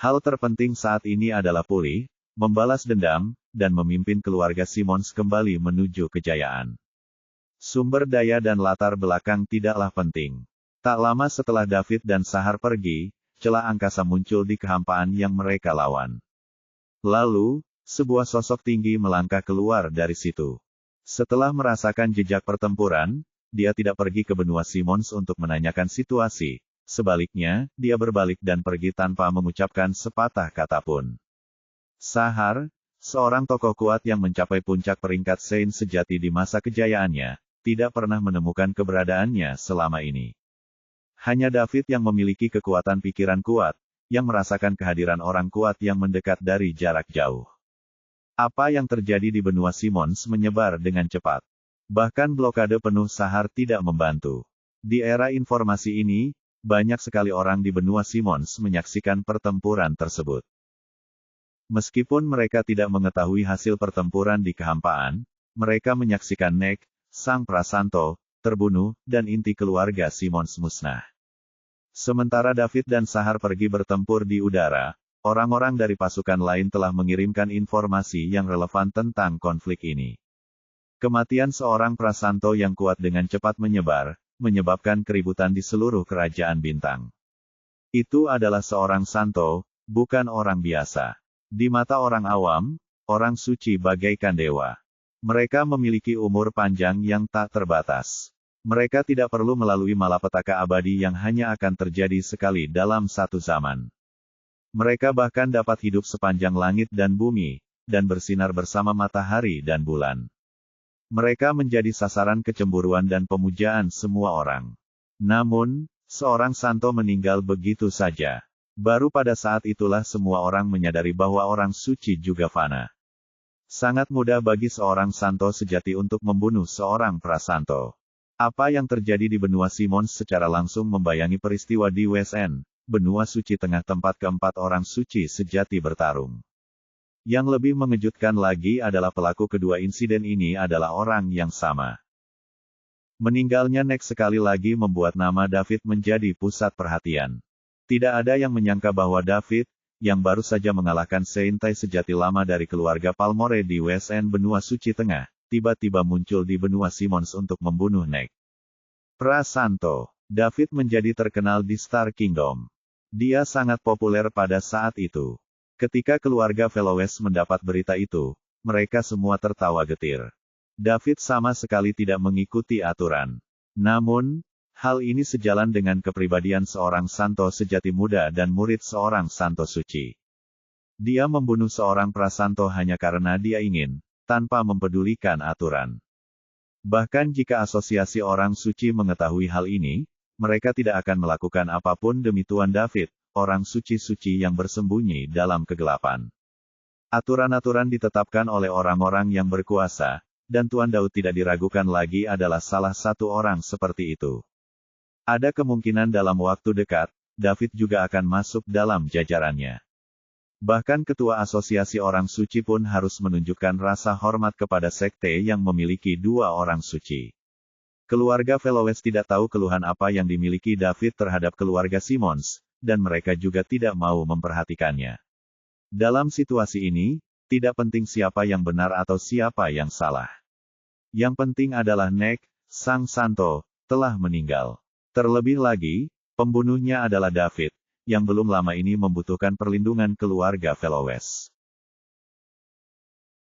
A: Hal terpenting saat ini adalah pulih, membalas dendam, dan memimpin keluarga Simmons kembali menuju kejayaan. Sumber daya dan latar belakang tidaklah penting. Tak lama setelah David dan Sahar pergi, celah angkasa muncul di kehampaan yang mereka lawan. Lalu, sebuah sosok tinggi melangkah keluar dari situ. Setelah merasakan jejak pertempuran, dia tidak pergi ke benua Simmons untuk menanyakan situasi. Sebaliknya, dia berbalik dan pergi tanpa mengucapkan sepatah kata pun. Sahar, seorang tokoh kuat yang mencapai puncak peringkat Saint sejati di masa kejayaannya, tidak pernah menemukan keberadaannya selama ini. Hanya David yang memiliki kekuatan pikiran kuat, yang merasakan kehadiran orang kuat yang mendekat dari jarak jauh. Apa yang terjadi di benua Simmons menyebar dengan cepat. Bahkan blokade penuh Sahar tidak membantu. Di era informasi ini, banyak sekali orang di benua Simmons menyaksikan pertempuran tersebut. Meskipun mereka tidak mengetahui hasil pertempuran di kehampaan, mereka menyaksikan Nek, sang prasanto, terbunuh, dan inti keluarga Simmons musnah. Sementara David dan Sahar pergi bertempur di udara, orang-orang dari pasukan lain telah mengirimkan informasi yang relevan tentang konflik ini. Kematian seorang prasanto yang kuat dengan cepat menyebar, menyebabkan keributan di seluruh Kerajaan Bintang. Itu adalah seorang santo, bukan orang biasa. Di mata orang awam, orang suci bagaikan dewa. Mereka memiliki umur panjang yang tak terbatas. Mereka tidak perlu melalui malapetaka abadi yang hanya akan terjadi sekali dalam satu zaman. Mereka bahkan dapat hidup sepanjang langit dan bumi, dan bersinar bersama matahari dan bulan. Mereka menjadi sasaran kecemburuan dan pemujaan semua orang. Namun, seorang santo meninggal begitu saja. Baru pada saat itulah semua orang menyadari bahwa orang suci juga fana. Sangat mudah bagi seorang santo sejati untuk membunuh seorang prasanto. Apa yang terjadi di benua Simmons secara langsung membayangi peristiwa di WSN, benua suci tengah tempat keempat orang suci sejati bertarung. Yang lebih mengejutkan lagi adalah pelaku kedua insiden ini adalah orang yang sama. Meninggalnya Nek sekali lagi membuat nama David menjadi pusat perhatian. Tidak ada yang menyangka bahwa David, yang baru saja mengalahkan Saintai sejati lama dari keluarga Palmore di WSN benua suci tengah, tiba-tiba muncul di benua Simmons untuk membunuh Nek. Prasanto, David menjadi terkenal di Star Kingdom. Dia sangat populer pada saat itu. Ketika keluarga Velowes mendapat berita itu, mereka semua tertawa getir. David sama sekali tidak mengikuti aturan. Namun, hal ini sejalan dengan kepribadian seorang santo sejati muda dan murid seorang santo suci. Dia membunuh seorang prasanto hanya karena dia ingin, tanpa mempedulikan aturan. Bahkan jika asosiasi orang suci mengetahui hal ini, mereka tidak akan melakukan apapun demi Tuan David, orang suci-suci yang bersembunyi dalam kegelapan. Aturan-aturan ditetapkan oleh orang-orang yang berkuasa, dan Tuan Daud tidak diragukan lagi adalah salah satu orang seperti itu. Ada kemungkinan dalam waktu dekat, David juga akan masuk dalam jajarannya. Bahkan ketua asosiasi orang suci pun harus menunjukkan rasa hormat kepada sekte yang memiliki 2 orang suci. Keluarga Fellowes tidak tahu keluhan apa yang dimiliki David terhadap keluarga Simmons, dan mereka juga tidak mau memperhatikannya. Dalam situasi ini, tidak penting siapa yang benar atau siapa yang salah. Yang penting adalah Nick, sang santo, telah meninggal. Terlebih lagi, pembunuhnya adalah David, yang belum lama ini membutuhkan perlindungan keluarga Fellowes.